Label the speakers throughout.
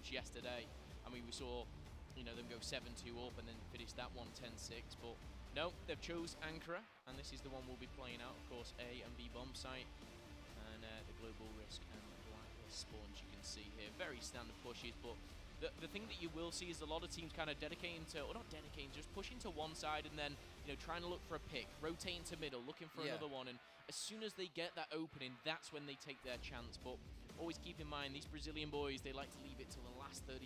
Speaker 1: approach yesterday. I mean, we saw, you know, them go 7-2 up and then finish that one 10-6, but no, they've chose Ankara, and this is the one we'll be playing out, of course, A and B bomb site, and the global risk and blacklist spawns you can see here. Very standard pushes, but the thing that you will see is a lot of teams kind of dedicating to, or not dedicating, just pushing to one side and then, you know, trying to look for a pick, rotating to middle, looking for another one, and as soon as they get that opening, that's when they take their chance. But always keep in mind, these Brazilian boys, they like to leave it till the last 30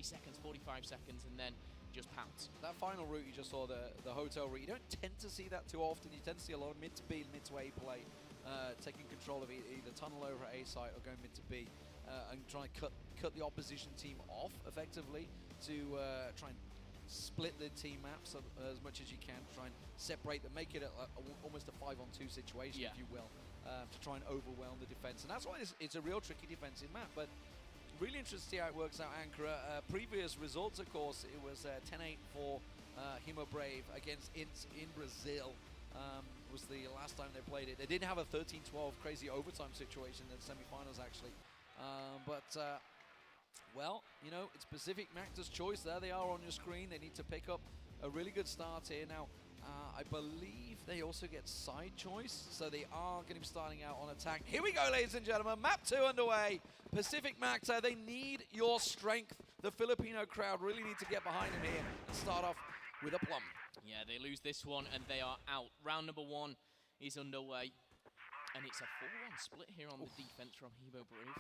Speaker 1: seconds, 45 seconds, and then just pounce.
Speaker 2: That final route you just saw, the hotel route, you don't tend to see that too often. You tend to see a lot of mid to B, mid to A play, taking control of either tunnel over at A site or going mid to B, and trying to cut the opposition team off effectively to try and split the team maps as much as you can, try and separate them, make it almost a 5-on-2 situation, if you will, to try and overwhelm the defense. And that's why it's a real tricky defensive map. But really interested to see how it works out, Ankara. Previous results, of course, it was 10-8 for Himo Brave against INTS in Brazil. Was the last time they played it. They did have a 13-12 crazy overtime situation in the semifinals, actually. Well, you know, it's Pacific Macta's choice. There they are on your screen. They need to pick up a really good start here. Now, I believe they also get side choice, so they are going to be starting out on attack. Here we go, ladies and gentlemen. Map 2 underway. Pacific Macta, they need your strength. The Filipino crowd really need to get behind them here and start off with a plum.
Speaker 1: Yeah, they lose this one and they are out. Round number 1 is underway. And it's a 4-1 split here on the defense from Himo Brave.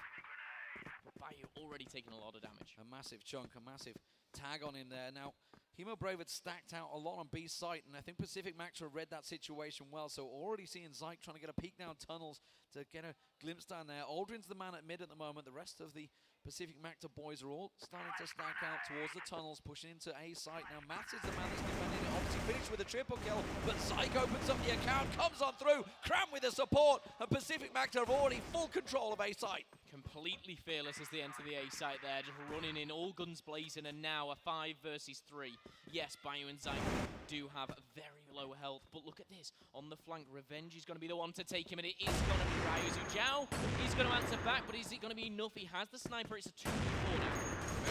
Speaker 1: But Bayou already taking a lot of damage.
Speaker 2: A massive chunk, a massive tag on him there. Now, Himo Brave had stacked out a lot on B site, and I think Pacific Macta read that situation well. So already seeing Zyke trying to get a peek down tunnels to get a glimpse down there. Aldrin's the man at mid at the moment. The rest of the Pacific Macta boys are all starting to stack out towards the tunnels, pushing into A site. Now, Matt is the man that's defending it. Obviously finished with a triple kill, but Zyke opens up the account, comes on through, Cram with the support, and Pacific Macta have already full control of A site.
Speaker 1: Completely fearless as they enter the A site there, just running in, all guns blazing, and now a 5 versus 3. Yes, Bayou and Zyke do have very low health, but look at this. On the flank, Revenge is going to be the one to take him, and it is going to be Ryozu. Zhao is going to answer back, but is it going to be enough? He has the sniper. It's a 2v4 now.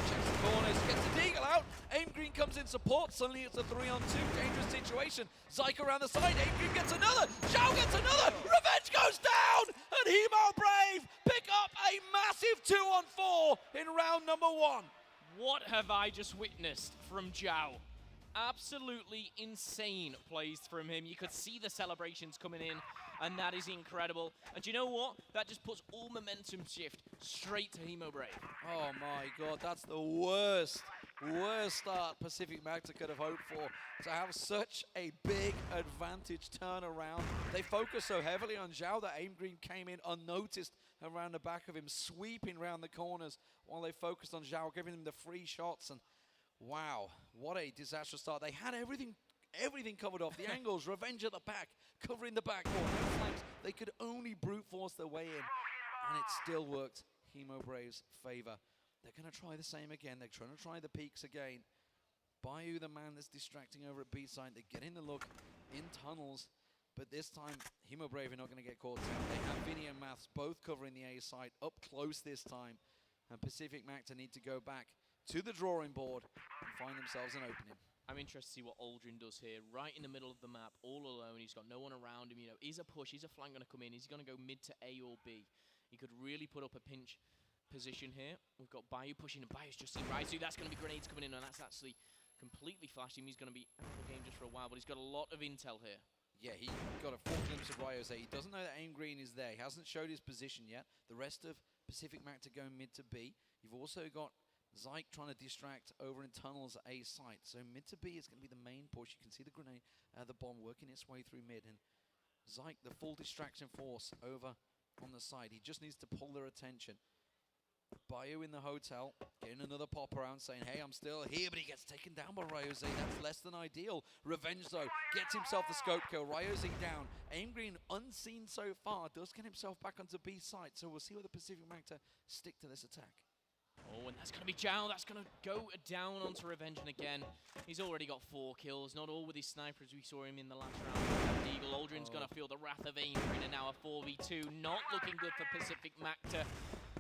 Speaker 2: Checks the corners, gets the deagle out. Aim Green comes in support. Suddenly it's a 3-on-2. Dangerous situation. Zyke around the side. Aim Green gets another. Zhao gets another. Revenge goes down. And Himo Brave pick up a massive 2-on-4 in round number 1.
Speaker 1: What have I just witnessed from Zhao? Absolutely insane plays from him. You could see the celebrations coming in, and that is incredible. And do you know what? That just puts all momentum shift straight to Himo Brave.
Speaker 2: Oh my god, that's the worst start Pacific Macta could have hoped for. To have such a big advantage turnaround. They focus so heavily on Zhao that Aim Green came in unnoticed around the back of him, sweeping around the corners while they focused on Zhao, giving him the free shots. And wow, what a disastrous start. They had everything covered off. The angles, Revenge at the back, covering the back door, no flanks. They could only brute force their way in, and it still worked Himo Brave's favor. They're going to try the same again. They're trying to try the peaks again. Bayou, the man that's distracting over at B side. They're getting the look in tunnels, but this time Himo Brave are not going to get caught out. They have Vinny and Maths both covering the A side, up close this time, and Pacific Macta need to go back to the drawing board and find themselves an opening.
Speaker 1: I'm interested to see what Aldrin does here, right in the middle of the map, all alone. He's got no one around him. You know, is a push, is a flank going to come in? Is he going to go mid to A or B? He could really put up a pinch position here. We've got Bayou pushing, and Bayou's just seen Ryozu. That's going to be grenades coming in, and that's actually completely flashed him. He's going to be out of the game just for a while, but he's got a lot of intel here.
Speaker 2: Yeah, he got a full glimpse of Ryozu. He doesn't know that Aim Green is there. He hasn't showed his position yet. The rest of Pacific Macta going mid to B. You've also got Zyke trying to distract over in tunnels at A site. So mid to B is going to be the main push. You can see the grenade, the bomb working its way through mid. And Zyke, the full distraction force over on the side. He just needs to pull their attention. Bayou in the hotel, getting another pop around, saying, hey, I'm still here, but he gets taken down by Ryozu. That's less than ideal. Revenge, though, gets himself the scope kill. Ryozu down. Aim Green, unseen so far, does get himself back onto B site. So we'll see where the Pacific Macta stick to this attack.
Speaker 1: Oh, and that's going to be Zhao. That's going to go down onto Revenge. And again, he's already got 4 kills. Not all with his sniper, as we saw him in the last round. Eagle Aldrin's going to feel the wrath of Aim Green, and now a 4v2. Not looking good for Pacific Macta.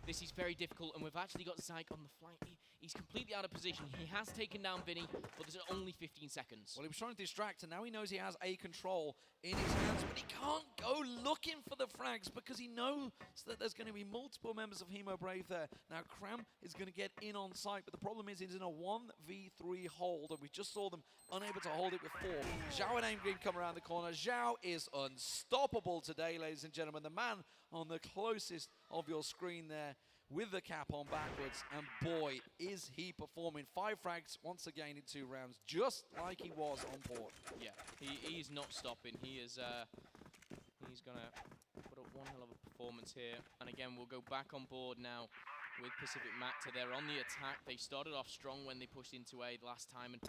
Speaker 1: this is very difficult, and we've actually got Zyke on the flank. He's completely out of position. He has taken down Vinny, but there's only 15 seconds.
Speaker 2: Well, he was trying to distract, and now he knows he has A control in his hands, but he can't go looking for the frags because he knows that there's going to be multiple members of Hemo Brave there. Now, Cram is going to get in on site, but the problem is he's in a 1v3 hold, and we just saw them unable to hold it before. Zhao and Aim Green come around the corner. Zhao is unstoppable today, ladies and gentlemen. The man on the closest of your screen there with the cap on backwards, and boy, is he performing. 5 frags once again in 2 rounds, just like he was on port.
Speaker 1: Yeah, he's not stopping. He's going to put up one hell of a performance here. And again, we'll go back on board now with Pacific Macta. They're on the attack. They started off strong when they pushed into A last time, and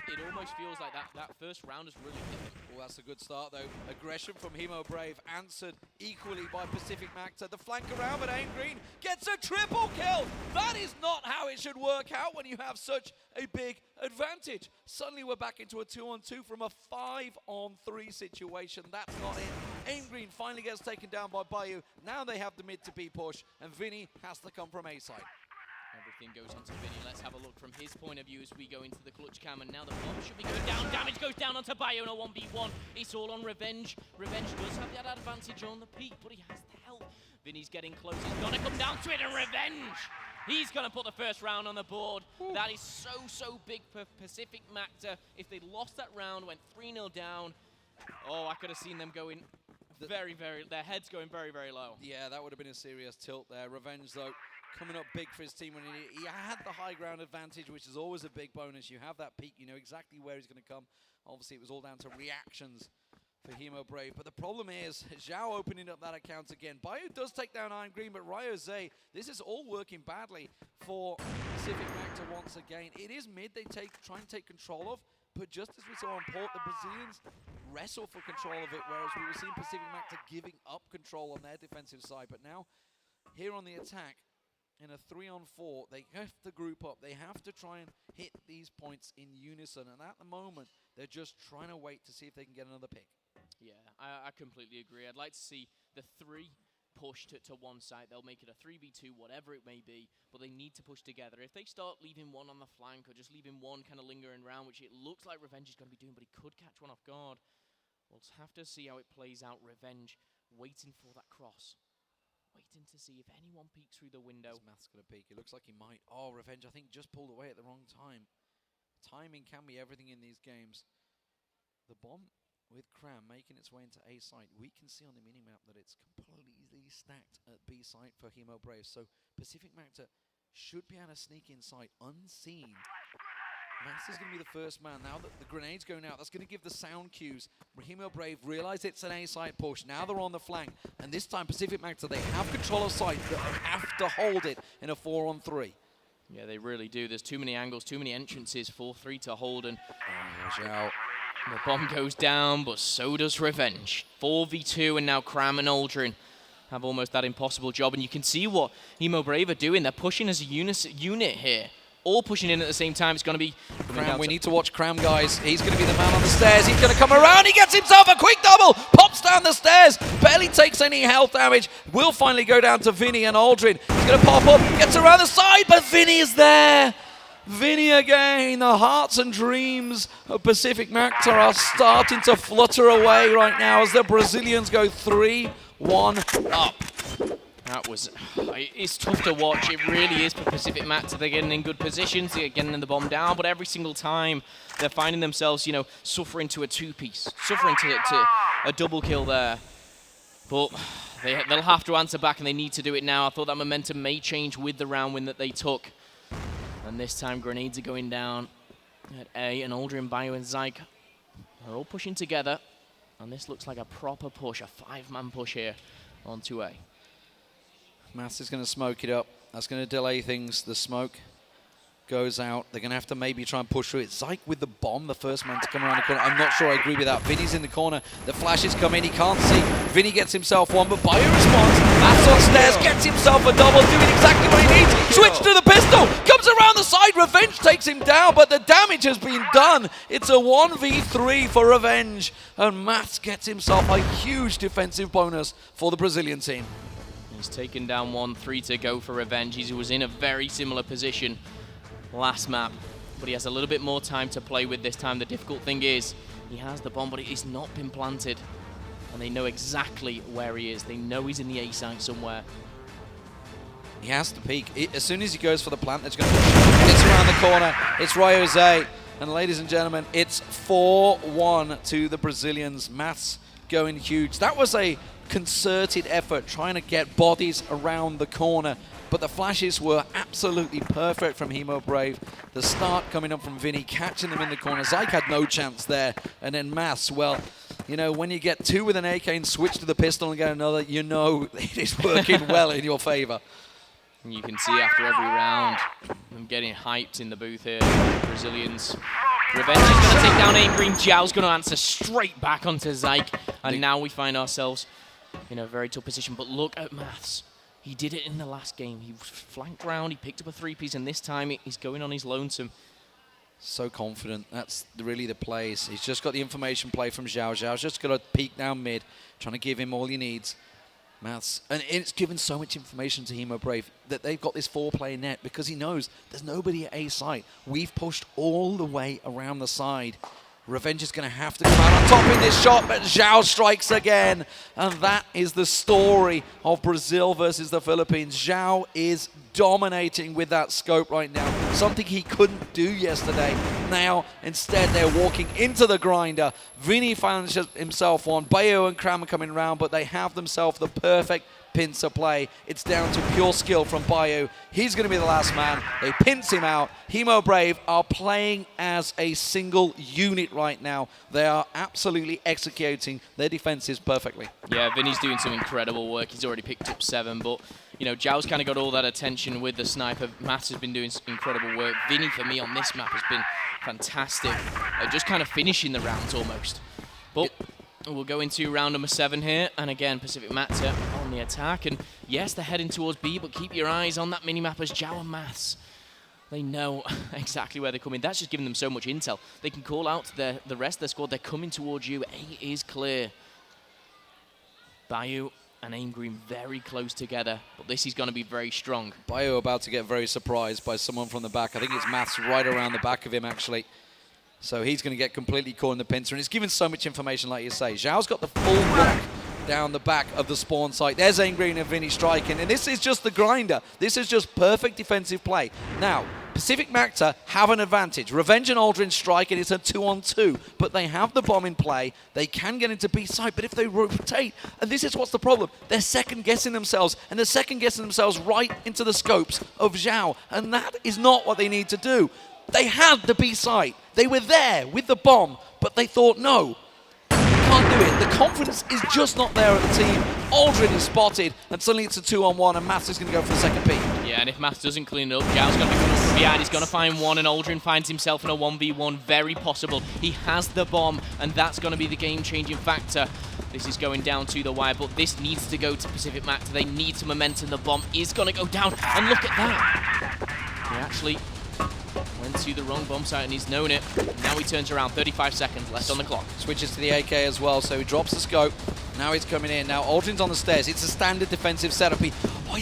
Speaker 1: it almost feels like that first round has really hit them.
Speaker 2: Well, that's a good start, though. Aggression from Hemo Brave, answered equally by Pacific Macta. The flank around, but Aim Green gets a triple kill. That is not how it should work out when you have such a big advantage. Suddenly, we're back into a 2-on-2 from a 5-on-3 situation. That's not it. Aim Green finally gets taken down by Bayou. Now they have the mid to B push, and Vinny has to come from A side.
Speaker 1: Everything goes onto Vinny. Let's have a look from his point of view as we go into the clutch cam. And now the bomb should be going down. Damage goes down onto Bayou in a 1v1. It's all on Revenge. Revenge does have that advantage on the peak, but he has the health. Vinny's getting close. He's going to come down to it, and Revenge! He's going to put the first round on the board. Ooh. That is so big for Pacific Macta. If they lost that round, went 3-0 down, oh, I could have seen them going their heads going very low.
Speaker 2: Yeah, that would have been a serious tilt there. Revenge, though, coming up big for his team. When he had the high ground advantage, which is always a big bonus. You have that peak, you know exactly where he's going to come. Obviously, it was all down to reactions for Hemo Brave. But the problem is, Zhao opening up that account again. Bayou does take down Iron Green, but Ryo Zay, this is all working badly for Pacific Macta once again. It is mid they try and take control of, but just as we saw on port, the Brazilians wrestle for control of it, whereas we were seeing Pacific Macta giving up control on their defensive side. But now, here on the attack, in a 3-on-4, they have to group up. They have to try and hit these points in unison. And at the moment, they're just trying to wait to see if they can get another pick.
Speaker 1: Yeah, I completely agree. I'd like to see the 3 push to one side. They'll make it a 3v2, whatever it may be, but they need to push together. If they start leaving one on the flank or just leaving one kind of lingering around, which it looks like Revenge is going to be doing, but he could catch one off guard, we'll have to see how it plays out. Revenge waiting for that cross. Waiting to see if anyone peeks through the window.
Speaker 2: Math's going to peek. It looks like he might. Oh, Revenge, I think, just pulled away at the wrong time. Timing can be everything in these games. The bomb with Cram making its way into A site. We can see on the minimap that it's completely stacked at B site for Hemo Brave. So Pacific Macta should be able to sneak inside unseen. Master's going to be the first man. Now that the grenade's going out, that's going to give the sound cues. Hemo Brave realize it's an A-site push. Now they're on the flank. And this time, Pacific Macta, they have control of site, but they have to hold it in a 4-on-3.
Speaker 1: Yeah, they really do. There's too many angles, too many entrances for 3 to hold. And
Speaker 2: Zhao.
Speaker 1: The bomb goes down, but so does Revenge. 4v2, and now Cram and Aldrin have almost that impossible job. And you can see what Hemo Brave are doing. They're pushing as a unit here. All pushing in at the same time. It's going to be
Speaker 2: Cram. We need to watch Cram, guys. He's going to be the man on the stairs. He's going to come around. He gets himself a quick double. Pops down the stairs. Barely takes any health damage. Will finally go down to Vinny and Aldrin. He's going to pop up. Gets around the side, but Vinny is there. Vinny again. The hearts and dreams of Pacific Macta are starting to flutter away right now as the Brazilians go 3-1 up.
Speaker 1: That was, it's tough to watch. It really is for Pacific Macta. They're getting in good positions, they're getting the bomb down, but every single time they're finding themselves, you know, suffering to a 2-piece, suffering to a double kill there. But they'll have to answer back, and they need to do it now. I thought that momentum may change with the round win that they took. And this time, grenades are going down at A, and Aldrin, Bayou, and Zyke are all pushing together. And this looks like a proper push, a 5-man push here onto A.
Speaker 2: Mass is going to smoke it up. That's going to delay things. The smoke goes out. They're going to have to maybe try and push through it. Zyke with the bomb, the first man to come around the corner. I'm not sure I agree with that. Vinny's in the corner. The flashes come in. He can't see. Vinny gets himself one, but Bayou responds. Matt's on stairs, gets himself a double, doing exactly what he needs. Switch to the pistol. Comes around the side. Revenge takes him down, but the damage has been done. It's a 1v3 for Revenge. And Matt gets himself a huge defensive bonus for the Brazilian team.
Speaker 1: He's taken down one, 3 to go for Revenge. He was in a very similar position last map, but he has a little bit more time to play with this time. The difficult thing is, he has the bomb, but it's not been planted. And they know exactly where he is. They know he's in the A site somewhere.
Speaker 2: He has to peek. As soon as he goes for the plant, it's going to it's around the corner. It's Jose. And ladies and gentlemen, it's 4-1 to the Brazilians. Maths going huge. That was a concerted effort trying to get bodies around the corner, but the flashes were absolutely perfect from Hemo Brave. The start coming up from Vinny, catching them in the corner. Zyke had no chance there. And then Maths, well, you know, when you get 2 with an AK and switch to the pistol and get another, you know it is working well in your favor.
Speaker 1: And you can see after every round, them getting hyped in the booth here. Brazilians. Revenge is going to take down Aim Green. Zhao's going to answer straight back onto Zyke. And now we find ourselves in a very tough position. But look at Maths. He did it in the last game. He flanked round, he picked up a 3-piece, and this time he's going on his lonesome.
Speaker 2: So confident. That's really the plays. He's just got the information play from Zhao. Zhao's just got to peek down mid, trying to give him all he needs. Maths. And it's given so much information to Hemo Brave that they've got this 4-player net because he knows there's nobody at A site. We've pushed all the way around the side. Revenge is going to have to come out on top in this shot, but Zhao strikes again. And that is the story of Brazil versus the Philippines. Zhao is dominating with that scope right now, something he couldn't do yesterday. Now, instead, they're walking into the grinder. Vinny finds himself one. Bayo and Kram are coming around, but they have themselves the perfect pincer play. It's down to pure skill from Bayo. He's going to be the last man. They pinch him out. Hemo Brave are playing as a single unit right now. They are absolutely executing their defenses perfectly.
Speaker 1: Yeah, Vinny's doing some incredible work. He's already picked up 7, but you know, Zhao's kind of got all that attention with the sniper. Maths has been doing incredible work. Vinny, for me, on this map has been fantastic. Just kind of finishing the rounds almost. But we'll go into round number 7 here, and again, Pacific Macta on the attack. And yes, they're heading towards B, but keep your eyes on that mini-map as Zhao and Maths. They know exactly where they're coming. That's just giving them so much intel. They can call out to the rest of their squad. They're coming towards you. A is clear. Bayu and Aim Green very close together, but this is going to be very strong.
Speaker 2: Bayo about to get very surprised by someone from the back. I think it's Maths right around the back of him, actually. So he's going to get completely caught in the pincer, and it's given so much information, like you say. Zhao's got the full block down the back of the spawn site. There's Aim Green and Vinny striking, and this is just the grinder. This is just perfect defensive play. Now, Pacific Macta have an advantage. Revenge and Aldrin strike, and it's a 2-on-2, but they have the bomb in play. They can get into B site, but if they rotate, and this is what's the problem, they're second-guessing themselves, and they're second-guessing themselves right into the scopes of Zhao, and that is not what they need to do. They had the B site. They were there with the bomb, but they thought, no, can't do it. The confidence is just not there at the team. Aldrin is spotted, and suddenly it's a 2-on-1, and Maths is going to go for the second peak.
Speaker 1: Yeah, and if Maths doesn't clean it up, Zhao's going to be coming from behind. He's going to find one, and Aldrin finds himself in a 1v1. Very possible. He has the bomb, and that's going to be the game-changing factor. This is going down to the wire, but this needs to go to Pacific Macta. They need some momentum. The bomb is going to go down, and look at that. He actually went to the wrong bomb site, and he's known it. Now he turns around, 35 seconds left on the clock. Switches
Speaker 2: to the AK as well, so he drops the scope. Now he's coming in. Now Aldrin's on the stairs. It's a standard defensive setup. He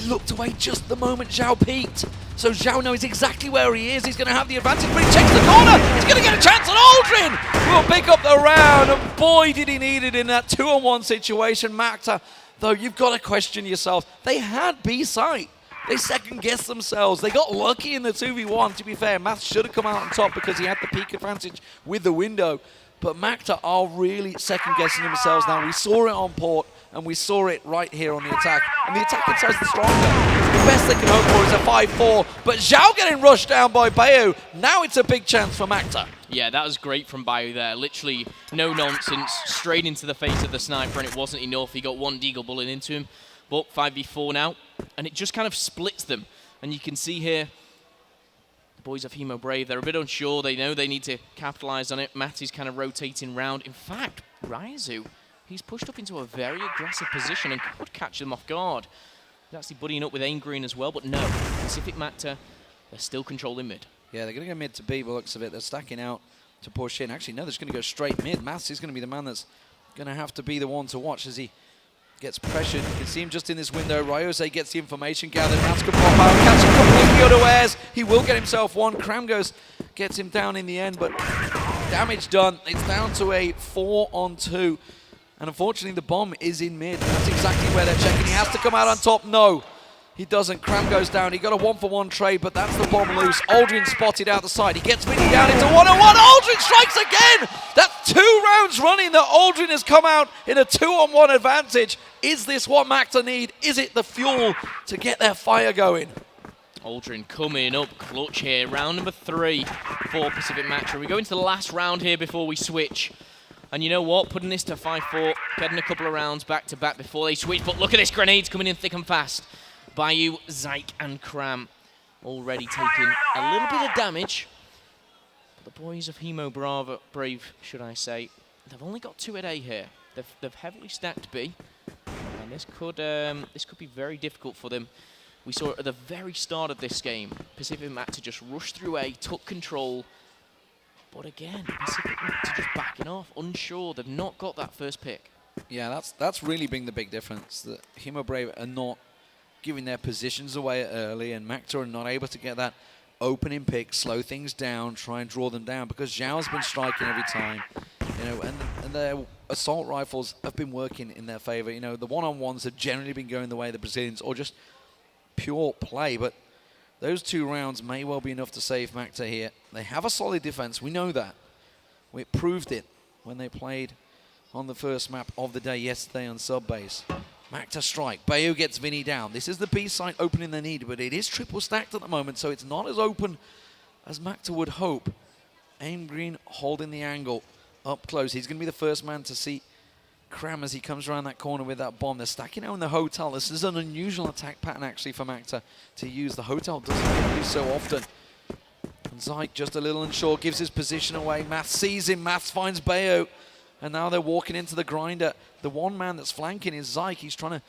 Speaker 2: looked away just the moment Zhao peeked. So Zhao knows exactly where he is. He's going to have the advantage, but he checks the corner. He's going to get a chance, and Aldrin will pick up the round. And boy, did he need it in that 2-on-1 situation. Macta, though, you've got to question yourself. They had B site. They second-guessed themselves. They got lucky in the 2v1, to be fair. Maths should have come out on top because he had the peak advantage with the window. But Macta are really second-guessing themselves now. We saw it on port, and we saw it right here on the attack. And the attack inside's the stronger. The best they can hope for is a 5-4. But Zhao getting rushed down by Bayo. Now it's a big chance for Macta.
Speaker 1: Yeah, that was great from Bayo there. Literally no nonsense, straight into the face of the sniper, and it wasn't enough. He got one deagle bullet into him. But 5v4 now, and it just kind of splits them. And you can see here, the boys of Hemo Brave, they're a bit unsure. They know they need to capitalize on it. Matt is kind of rotating round. In fact, Raizu, he's pushed up into a very aggressive position and could catch them off guard. He's actually buddying up with Aim Green as well, but no. Pacific Macta, they're still controlling mid.
Speaker 2: Yeah, they're going to go mid to B, by the looks of it. They're stacking out to push in. Actually, no, they're just going to go straight mid. Maths is going to be the man that's going to have to be the one to watch as he gets pressured. You can see him just in this window. Ryose gets the information gathered. Mats can pop out, catch him completely unawares. He will get himself one. Kramgos gets him down in the end, but damage done. It's down to a 4-on-2. And unfortunately, the bomb is in mid. That's exactly where they're checking. He has to come out on top. No, he doesn't. Kram goes down. He got a 1-for-1 trade, but that's the bomb loose. Aldrin spotted out the side. He gets Vinny down into 1-on-1. Aldrin strikes again. That's 2 rounds running that Aldrin has come out in a 2-on-1 advantage. Is this what Macta need? Is it the fuel to get their fire going?
Speaker 1: Aldrin coming up clutch here. Round number 3 for Pacific Macta. We go into the last round here before we switch. And you know what? Putting this to 5-4, getting a couple of rounds back-to-back before they switch. But look at this, grenades coming in thick and fast. Bayou, Zyke, and Kram already taking a little bit of damage. But the boys of Hemo Brave, should I say, they've only got 2 at A here. They've heavily stacked B. And this could be very difficult for them. We saw at the very start of this game, Pacific Macta just rushed through A, took control. But again, Pacific Macta just backing off, unsure. They've not got that first pick.
Speaker 2: Yeah, that's really been the big difference. That Hemo Brave are not giving their positions away early, and Macta are not able to get that opening pick, slow things down, try and draw them down, because Zhao's been striking every time. You know, and their assault rifles have been working in their favor. You know, the one-on-ones have generally been going the way of the Brazilians, or just pure play, but those 2 rounds may well be enough to save Macta here. They have a solid defense. We know that. We proved it when they played on the first map of the day yesterday on sub-base. Macta strike. Bayou gets Vinny down. This is the B site opening they need, but it is triple stacked at the moment, so it's not as open as Macta would hope. Aim Green holding the angle up close. He's going to be the first man to see Kram as he comes around that corner with that bomb. They're stacking out in the hotel. This is an unusual attack pattern actually for Macta to use. The hotel doesn't get used so often. And Zyke just a little unsure, gives his position away. Maths sees him, Maths finds Bayou. And now they're walking into the grinder. The one man that's flanking is Zyke. He's trying to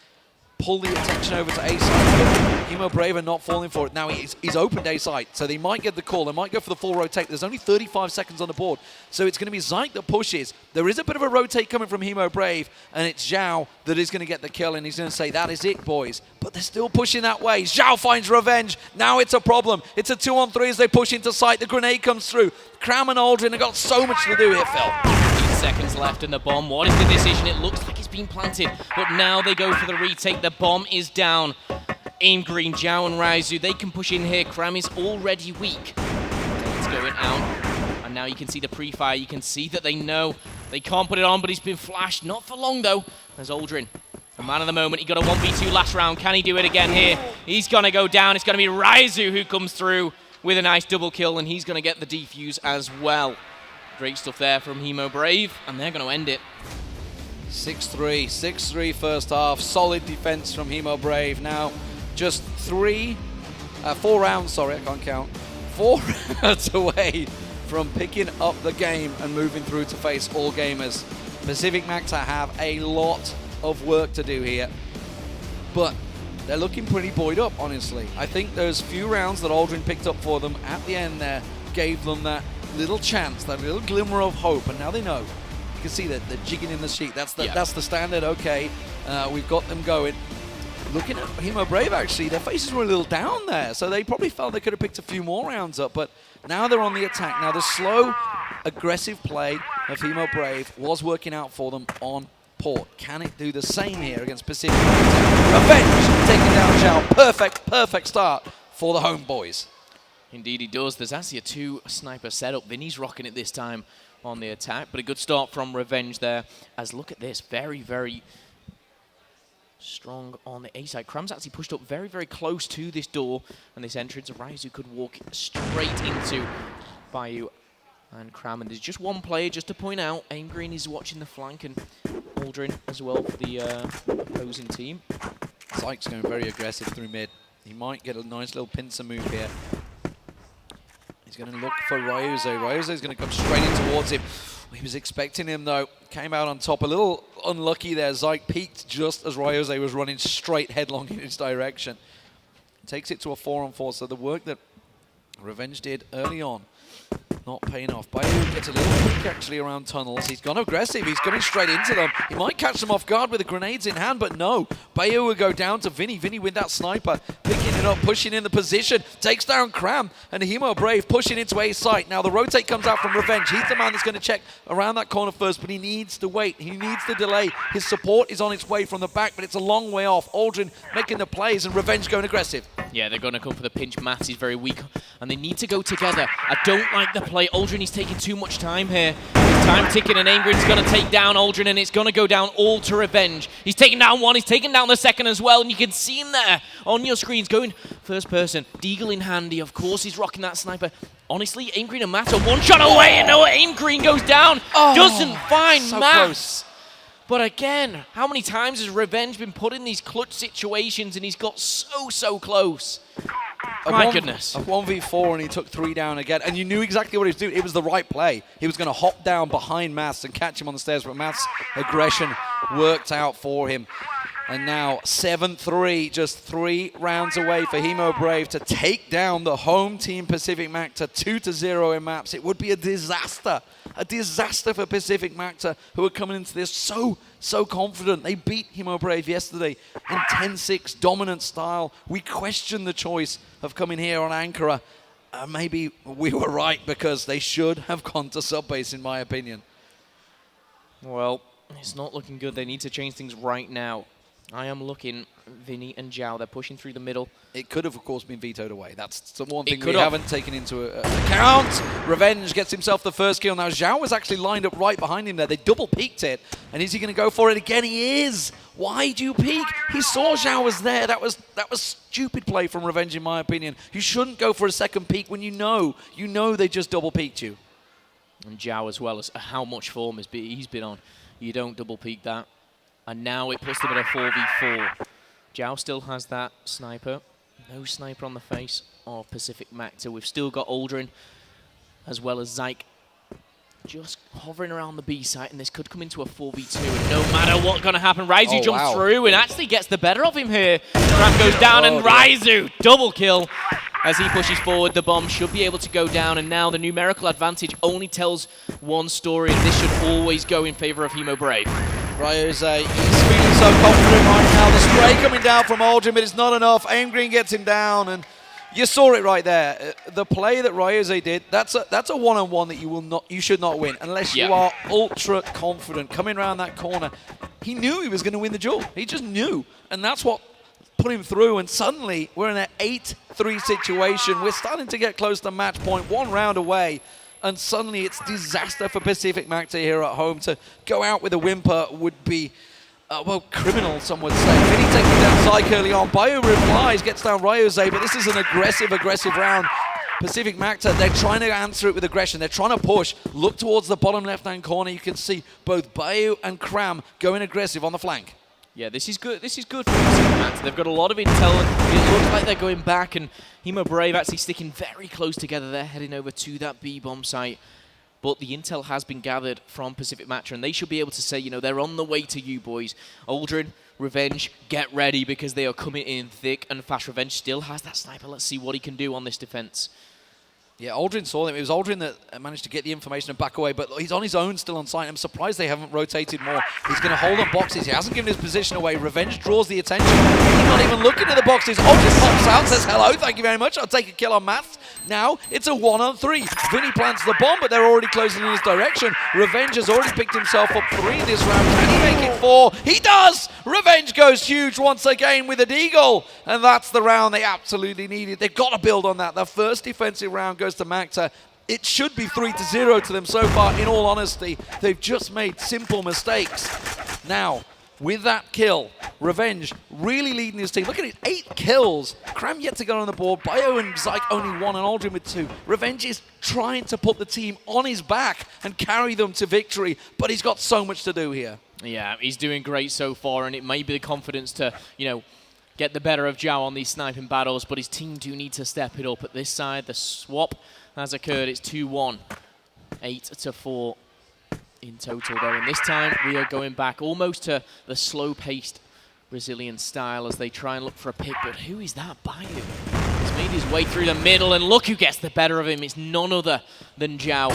Speaker 2: pull the attention over to A side. Hemo Brave are not falling for it. Now he's opened A side, so they might get the call. They might go for the full rotate. There's only 35 seconds on the board, so it's going to be Zyke that pushes. There is a bit of a rotate coming from Hemo Brave, and it's Zhao that is going to get the kill, and he's going to say, that is it, boys. But they're still pushing that way. Zhao finds revenge. Now it's a problem. It's a 2-on-3 as they push into sight. The grenade comes through. Kram and Aldrin have got so much to do here, Phil.
Speaker 1: 15 seconds left in the bomb. What is the decision? It looks like it's been planted, but now they go for the retake. The bomb is down. Aim Green, Zhao and Raizu, they can push in here. Kram is already weak. It's going out. And now you can see the pre-fire. You can see that they know they can't put it on, but he's been flashed. Not for long, though. There's Aldrin, the man of the moment. He got a 1v2 last round. Can he do it again here? He's going to go down. It's going to be Raizu who comes through with a nice double kill, and he's going to get the defuse as well. Great stuff there from Hemo Brave, and they're going to end it.
Speaker 2: 6-3, 6-3 first half. Solid defense from Hemo Brave. Now, just 4 rounds, sorry, I can't count. 4 rounds away from picking up the game and moving through to face all gamers. Pacific Macta have a lot of work to do here, but they're looking pretty buoyed up, honestly. I think those few rounds that Aldrin picked up for them at the end there gave them that little chance, that little glimmer of hope, and now they know. You can see that they're jigging in the sheet. That's the standard. Okay, we've got them going. Looking at Hemo Brave, actually, their faces were a little down there, so they probably felt they could have picked a few more rounds up, but now they're on the attack. Now, the slow, aggressive play of Hemo Brave was working out for them on Port. Can it do the same here against Pacific? Revenge taking down Zhao. Perfect start for the homeboys.
Speaker 1: Indeed he does. There's actually a 2-sniper setup. Vinny's rocking it this time on the attack, but a good start from Revenge there. As look at this, very, very strong on the A side. Kram's actually pushed up very, very close to this door and this entrance. Raizu could walk straight into Bayou and Kram. And there's just one player, just to point out, Aim Green is watching the flank, and Aldrin as well for the opposing team.
Speaker 2: Zyke's going very aggressive through mid. He might get a nice little pincer move here. He's going to look for Ryuze. Ryuze's going to come straight in towards him. He was expecting him, though. Came out on top. A little unlucky there. Zyke peeked just as Ryuze was running straight headlong in his direction. Takes it to a 4-on-4. So the work that Revenge did early on not paying off. Bayu gets a little peek actually around tunnels. He's gone aggressive. He's coming straight into them. He might catch them off guard with the grenades in hand, but no. Bayu will go down to Vinny. Vinny with that sniper, picking it up, pushing in the position, takes down Cram, and Hemo Brave pushing into A site. Now the rotate comes out from Revenge. He's the man that's going to check around that corner first, but he needs to wait. He needs to delay. His support is on its way from the back, but it's a long way off. Aldrin making the plays and Revenge going aggressive.
Speaker 1: Yeah, they're going to come for the pinch. Matt is very weak, and they need to go together. I don't like the play. Aldrin is taking too much time here. His time ticking, and Ingrid's going to take down Aldrin, and it's going to go down all to Revenge. He's taking down one. He's taking down the second as well, and you can see him there on your screens going first person. Deagle in handy. Of course, he's rocking that sniper. Honestly, Aim Green and Matt are one shot away, and no, Aim Green goes down. Doesn't find
Speaker 2: so
Speaker 1: Matt.
Speaker 2: close.
Speaker 1: But again, how many times has Revenge been put in these clutch situations and he's got so close? My goodness.
Speaker 2: A 1v4 and he took 3 down again. And you knew exactly what he was doing. It was the right play. He was going to hop down behind Mats and catch him on the stairs, but Mats' aggression worked out for him. And now 7-3, just 3 rounds away for Hemo Brave to take down the home team Pacific Macta 2-0 in maps. It would be a disaster for Pacific Macta, who are coming into this so confident. They beat Hemo Brave yesterday in 10-6 dominant style. We questioned the choice of coming here on Ankara. Maybe we were right, because they should have gone to subbase, in my opinion.
Speaker 1: Well, it's not looking good. They need to change things right now. I am looking, Vinny and Zhao, they're pushing through the middle.
Speaker 2: It could have, of course, been vetoed away. That's the one thing we haven't taken into account. Revenge gets himself the first kill. Now, Zhao was actually lined up right behind him there. They double peeked it. And is he going to go for it again? He is. Why do you peek? He saw Zhao was there. That was stupid play from Revenge, in my opinion. You shouldn't go for a second peek when you know they just double peeked you.
Speaker 1: And Zhao, as well, as how much form he's been on. You don't double peek that. And now it puts them at a 4v4. Zhao still has that sniper. No sniper on the face of Pacific Macta. We've still got Aldrin as well as Zyke just hovering around the B site, and this could come into a 4v2. And no matter what's going to happen, Raizu jumps through and actually gets the better of him here. Trap goes down, and Raizu, double kill. As he pushes forward, the bomb should be able to go down, and now the numerical advantage only tells one story, and this should always go in favor of Hemo Brave.
Speaker 2: Ryose, he's feeling so confident right now. The spray coming down from Aldrin, but it's not enough. Aim Green gets him down, and you saw it right there. The play that Ryose did, that's a one-on-one that you should not win unless you are ultra confident. Coming around that corner, he knew he was going to win the duel. He just knew, and that's what put him through, and suddenly we're in an 8-3 situation. We're starting to get close to match point, 1 round away. And suddenly it's disaster for Pacific Macta here at home. To go out with a whimper would be, well, criminal, some would say. Vinny taking down Zyke early on. Bayu replies, gets down Ryose, but this is an aggressive round. Pacific Macta, they're trying to answer it with aggression. They're trying to push. Look towards the bottom left-hand corner. You can see both Bayu and Cram going aggressive on the flank.
Speaker 1: Yeah, this is good. This is good for Pacific Macta. They've got a lot of intel, and it looks like they're going back, and Hemo Brave actually sticking very close together. They're heading over to that B-bomb site. But the intel has been gathered from Pacific Macta, and they should be able to say, they're on the way to you, boys. Aldrin, Revenge, get ready, because they are coming in thick and fast. Revenge still has that sniper. Let's see what he can do on this defense.
Speaker 2: Yeah, Aldrin saw them. It was Aldrin that managed to get the information and back away, but he's on his own still on site. I'm surprised they haven't rotated more. He's going to hold on boxes. He hasn't given his position away. Revenge draws the attention. He's not even looking at the boxes. Aldrin pops out, says hello, thank you very much. I'll take a kill on Maths. Now it's a 1-on-3. Vinny plants the bomb, but they're already closing in his direction. Revenge has already picked himself up 3 this round. Can he make it 4? He does! Revenge goes huge once again with a deagle. And that's the round they absolutely needed. They've got to build on that. The first defensive round goes to Macta. It should be 3-0 to them so far, in all honesty. They've just made simple mistakes. Now, with that kill, Revenge really leading his team. Look at it, 8 kills. Cram yet to go on the board. Bayu and Zyke only 1, and Aldrin with 2. Revenge is trying to put the team on his back and carry them to victory, but he's got so much to do here.
Speaker 1: Yeah, he's doing great so far, and it may be the confidence to, get the better of Zhao on these sniping battles, but his team do need to step it up. At this side, the swap has occurred. It's 2-1, 8-4 in total though. And this time, we are going back almost to the slow-paced Brazilian style as they try and look for a pick. But who is that Bayu? He's Made his way through the middle, and look who gets the better of him. It's none other than Zhao.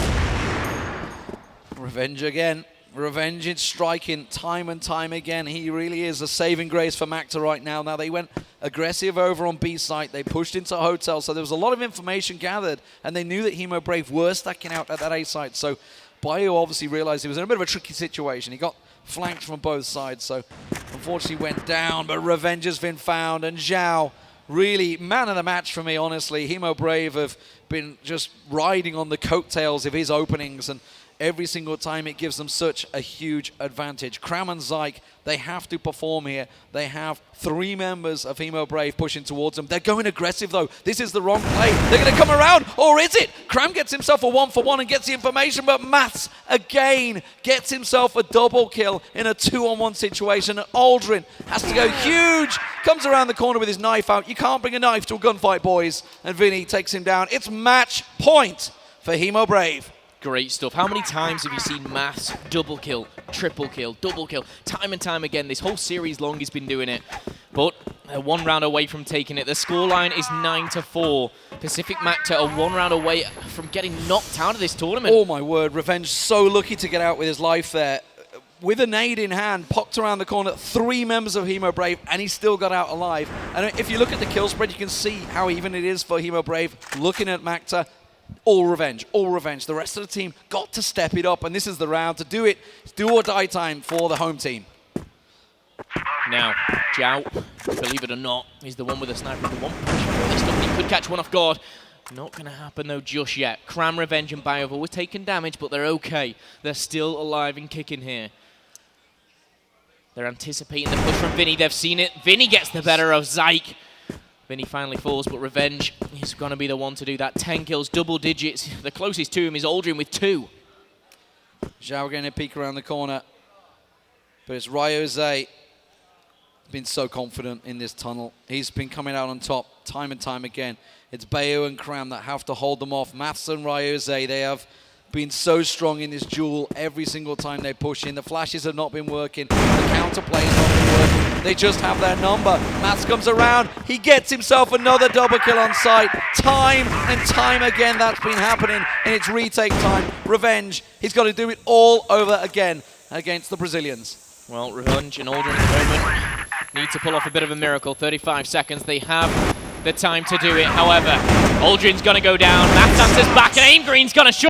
Speaker 2: Revenge again. Revenge in striking time and time again. He really is a saving grace for Macta right now. Now, they went aggressive over on B site. They pushed into hotel, so there was a lot of information gathered, and they knew that Hemo Brave were stacking out at that A site. So Bio obviously realized he was in a bit of a tricky situation. He got flanked from both sides, so unfortunately went down, but Revenge has been found, and Zhao, really man of the match for me, honestly. Hemo Brave have been just riding on the coattails of his openings, and every single time it gives them such a huge advantage. Cram and Zyke, they have to perform here. They have 3 members of Hemo Brave pushing towards them. They're going aggressive though. This is the wrong play. They're going to come around, or is it? Cram gets himself a 1-for-1 and gets the information, but Maths again gets himself a double kill in a 2-on-1 situation. And Aldrin has to go huge. Comes around the corner with his knife out. You can't bring a knife to a gunfight, boys. And Vinny takes him down. It's match point for Hemo Brave.
Speaker 1: Great stuff. How many times have you seen Maths double kill, triple kill, double kill? Time and time again. This whole series long he's been doing it. But they're 1 round away from taking it. The scoreline is 9-4. Pacific Macta are 1 round away from getting knocked out of this tournament.
Speaker 2: Oh my word, Revenge so lucky to get out with his life there. With a nade in hand, popped around the corner, 3 members of Hemo Brave, and he still got out alive. And if you look at the kill spread, you can see how even it is for Hemo Brave. Looking at Macta, all revenge, all revenge. The rest of the team got to step it up, and this is the round to do it. It's do or die time for the home team.
Speaker 1: Now, Zhao, believe it or not, is the one with the sniper. The one pushing this stuff. He could catch one off guard. Not going to happen, though, just yet. Cram, Revenge, and Bio have always taken damage, but they're okay. They're still alive and kicking here. They're anticipating the push from Vinny. They've seen it. Vinny gets the better of Zyke. Vinny finally falls, but Revenge is going to be the one to do that. 10 kills, double digits. The closest to him is Aldrin with 2.
Speaker 2: Zhao getting a peek around the corner. But it's Ryose. Been so confident in this tunnel. He's been coming out on top time and time again. It's Bayo and Cram that have to hold them off. Maths and Ryose, they have been so strong in this duel every single time they push in. The flashes have not been working. The counterplay has not been working. They just have their number. Maths comes around. He gets himself another double kill on site. Time and time again that's been happening, and it's retake time. Revenge, he's got to do it all over again against the Brazilians.
Speaker 1: Well, Revenge and Aldrin at the moment need to pull off a bit of a miracle. 35 seconds. They have the time to do it. However, Aldrin's going to go down. Maths answers back, and Aim Green's going to shoot.